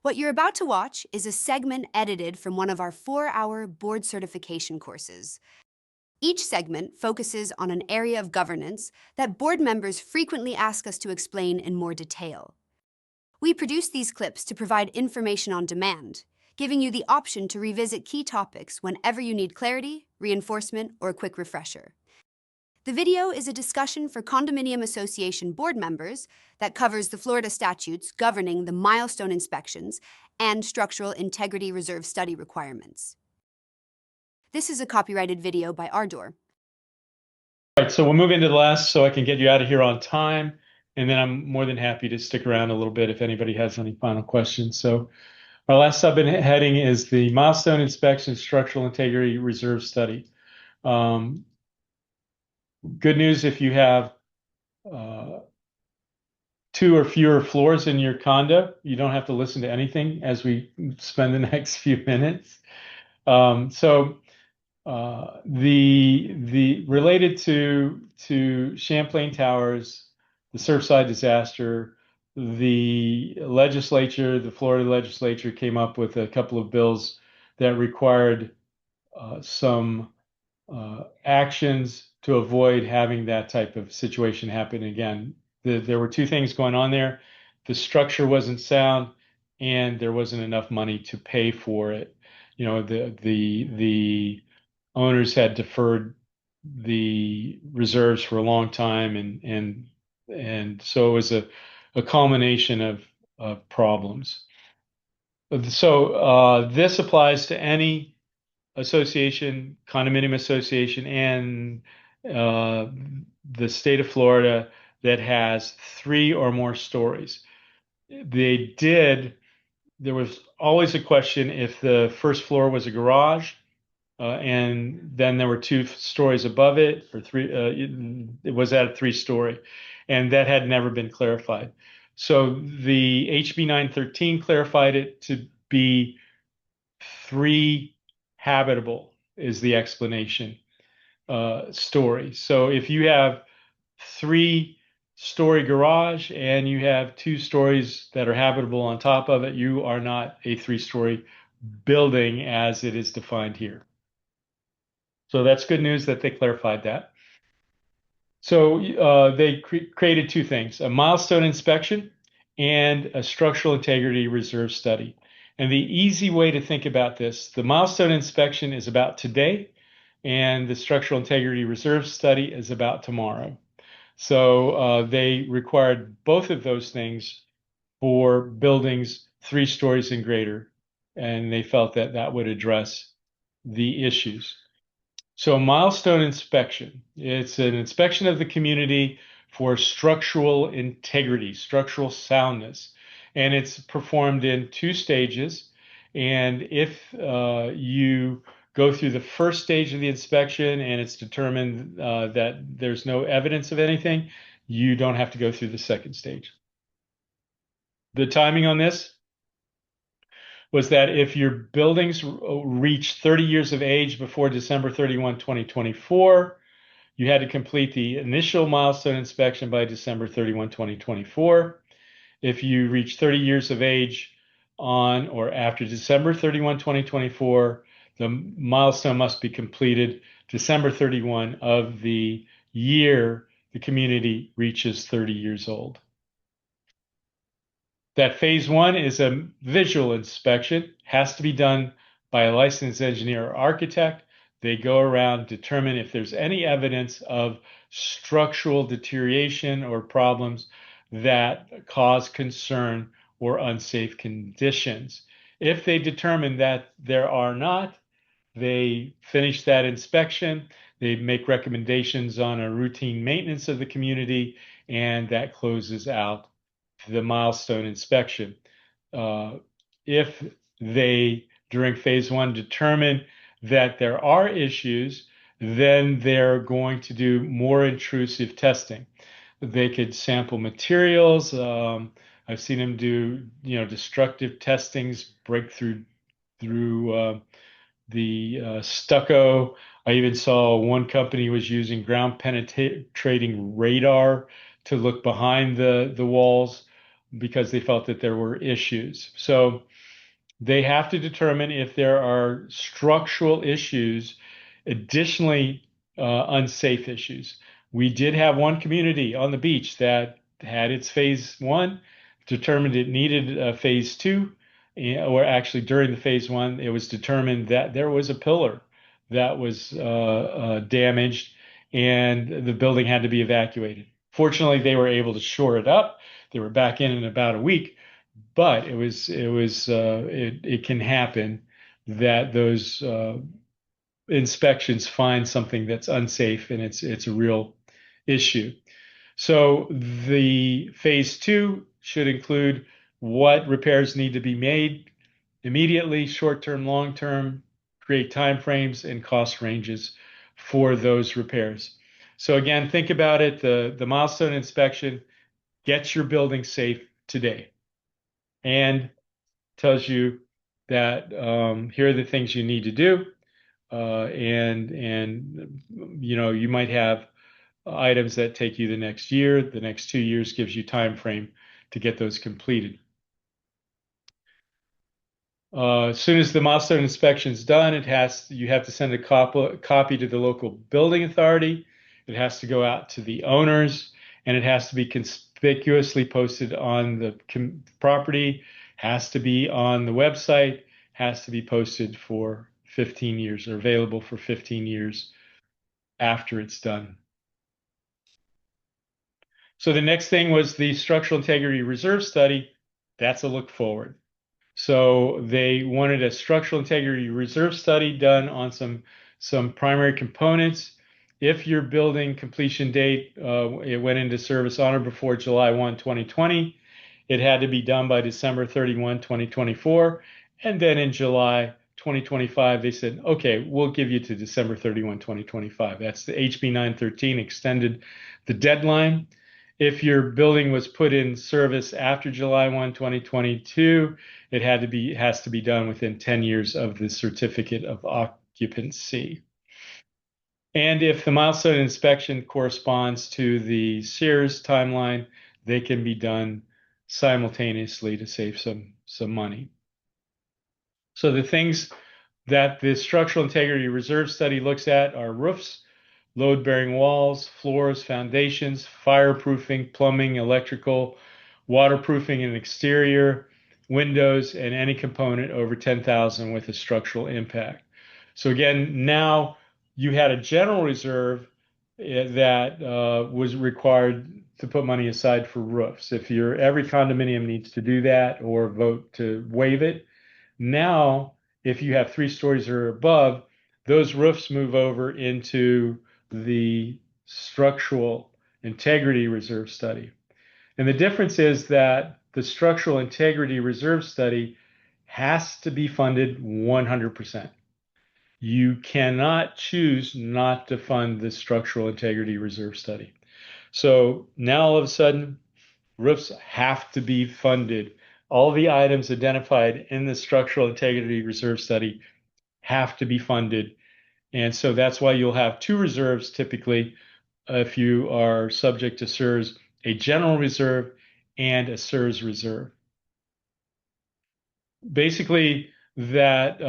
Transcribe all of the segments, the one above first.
What you're about to watch is a segment edited from one of our 4-hour board certification courses. Each segment focuses on an area of governance that board members frequently ask us to explain in more detail. We produce these clips to provide information on demand, giving you the option to revisit key topics whenever you need clarity, reinforcement, or a quick refresher. The video is a discussion for Condominium Association board members that covers the Florida statutes governing the milestone inspections and structural integrity reserve study requirements. This is a copyrighted video by Ardor. All right, so we'll move into the last so I can get you out of here on time, and then I'm more than happy to stick around a little bit if anybody has any final questions. So our last subheading is the Milestone Inspection Structural Integrity Reserve Study. Good news if you have 2 or fewer floors in your condo, you don't have to listen to anything as we spend the next few minutes. The related to Champlain Towers, the Surfside disaster, the Florida legislature came up with a couple of bills that required some actions to avoid having that type of situation happen again. There were 2 things going on there. The structure wasn't sound, and there wasn't enough money to pay for it. You know, the owners had deferred the reserves for a long time, and so it was a culmination of problems. So this applies to any association, condominium association, and the state of Florida that has 3 or more stories. There was always a question if the first floor was a garage, and then there were 2 stories above it, or 3, it was at a 3-story, and that had never been clarified. So the HB 913 clarified it to be 3 habitable is the explanation story. So if you have 3-story garage and you have 2 stories that are habitable on top of it, you are not a 3-story building as it is defined here. So that's good news that they clarified that. So they created 2 things, a milestone inspection and a structural integrity reserve study. And the easy way to think about this, the milestone inspection is about today, and the structural integrity reserve study is about tomorrow. So they required both of those things for buildings 3 stories and greater, and they felt that that would address the issues. So milestone inspection, it's an inspection of the community for structural integrity, structural soundness, and it's performed in 2 stages. And if you go through the first stage of the inspection and it's determined that there's no evidence of anything, you don't have to go through the second stage. The timing on this was that if your buildings reach 30 years of age before December 31, 2024, you had to complete the initial milestone inspection by December 31, 2024. If you reach 30 years of age on or after December 31, 2024, the milestone must be completed December 31 of the year the community reaches 30 years old. That phase 1 is a visual inspection, has to be done by a licensed engineer or architect. They go around, determine if there's any evidence of structural deterioration or problems that cause concern or unsafe conditions. If they determine that there are not, they finish that inspection, they make recommendations on a routine maintenance of the community, and that closes out the milestone inspection. If they, during phase 1, determine that there are issues, then they're going to do more intrusive testing. They could sample materials. I've seen them do, destructive testings, break through the stucco. I even saw one company was using ground penetrating radar to look behind the walls. because they felt that there were issues. So they have to determine if there are structural issues, additionally, unsafe issues. We did have one community on the beach that had its phase one, determined it needed a phase two, or actually during the phase one, it was determined that there was a pillar that was damaged and the building had to be evacuated. Fortunately, they were able to shore it up. They were back in about a week, but it can happen that those inspections find something that's unsafe and it's a real issue. So the phase two should include what repairs need to be made immediately, short term, long term, create timeframes and cost ranges for those repairs. So again, think about it. The milestone inspection gets your building safe today and tells you that here are the things you need to do, and you might have items that take you the next year. The next 2 years gives you time frame to get those completed. As soon as the milestone inspection is done, you have to send a copy to the local building authority. It has to go out to the owners, and it has to be conspicuously posted on the property, has to be on the website, has to be posted for 15 years or available for 15 years after it's done. So the next thing was the structural integrity reserve study. That's a look forward. So they wanted a structural integrity reserve study done on some primary components. If your building completion date it went into service on or before July 1, 2020, it had to be done by December 31, 2024. And then in July 2025, they said, okay, we'll give you to December 31, 2025. That's the HB 913 extended the deadline. If your building was put in service after July 1, 2022, it has to be done within 10 years of the certificate of occupancy. And if the milestone inspection corresponds to the SIRS timeline, they can be done simultaneously to save some money. So the things that the structural integrity reserve study looks at are roofs, load-bearing walls, floors, foundations, fireproofing, plumbing, electrical, waterproofing and exterior, windows, and any component over 10,000 with a structural impact. So again, now you had a general reserve that was required to put money aside for roofs. If every condominium needs to do that or vote to waive it, now if you have 3 stories or above, those roofs move over into the structural integrity reserve study. And the difference is that the structural integrity reserve study has to be funded 100%. You cannot choose not to fund the structural integrity reserve study. So now all of a sudden, roofs have to be funded. All the items identified in the structural integrity reserve study have to be funded. And so that's why you'll have 2 reserves typically if you are subject to SIRS, a general reserve and a SIRS reserve. Basically, that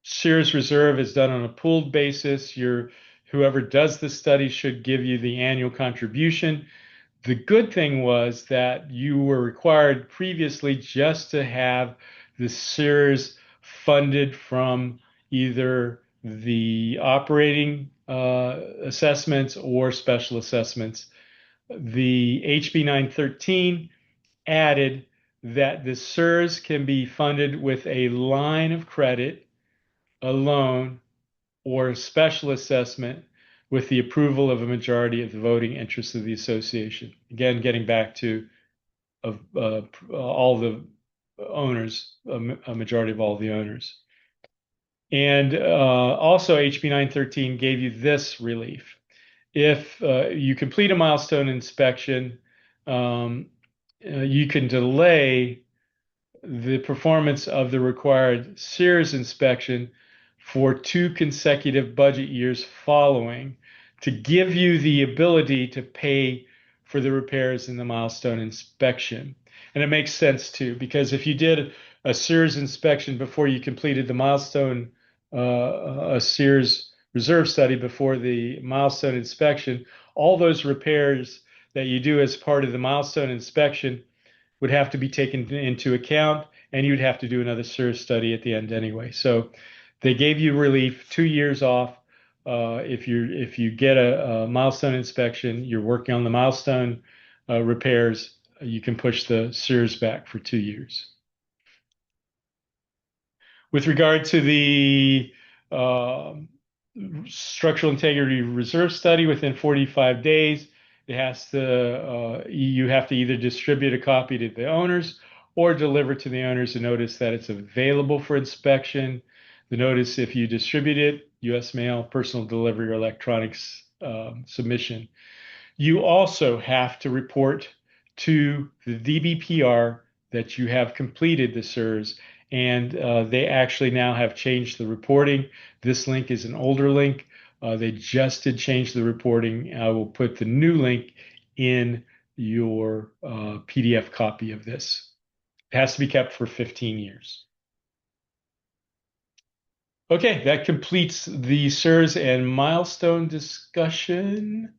SIRS reserve is done on a pooled basis. Whoever does the study should give you the annual contribution. The good thing was that you were required previously just to have the SIRS funded from either the operating assessments or special assessments. The HB 913 added that the SIRS can be funded with a line of credit, a loan, or a special assessment with the approval of a majority of the voting interests of the association. Again, getting back to all the owners, a majority of all the owners. And also HB 913 gave you this relief. If you complete a milestone inspection, you can delay the performance of the required SIRS inspection for 2 consecutive budget years following to give you the ability to pay for the repairs in the milestone inspection. And it makes sense too, because if you did a SIRS inspection before you completed the milestone, a SIRS reserve study before the milestone inspection, all those repairs that you do as part of the milestone inspection would have to be taken into account, and you'd have to do another SIRS study at the end anyway. So they gave you relief, 2 years off. If you get a milestone inspection, you're working on the milestone repairs, you can push the SIRS back for 2 years. With regard to the uh, structural integrity reserve study, within 45 days, you have to either distribute a copy to the owners or deliver to the owners a notice that it's available for inspection. The notice, if you distribute it, U.S. mail, personal delivery, or electronics submission. You also have to report to the DBPR that you have completed the SIRS, and they actually now have changed the reporting. This link is an older link. They just did change the reporting. I will put the new link in your PDF copy of this. It has to be kept for 15 years. Okay, that completes the SIRS and milestone discussion.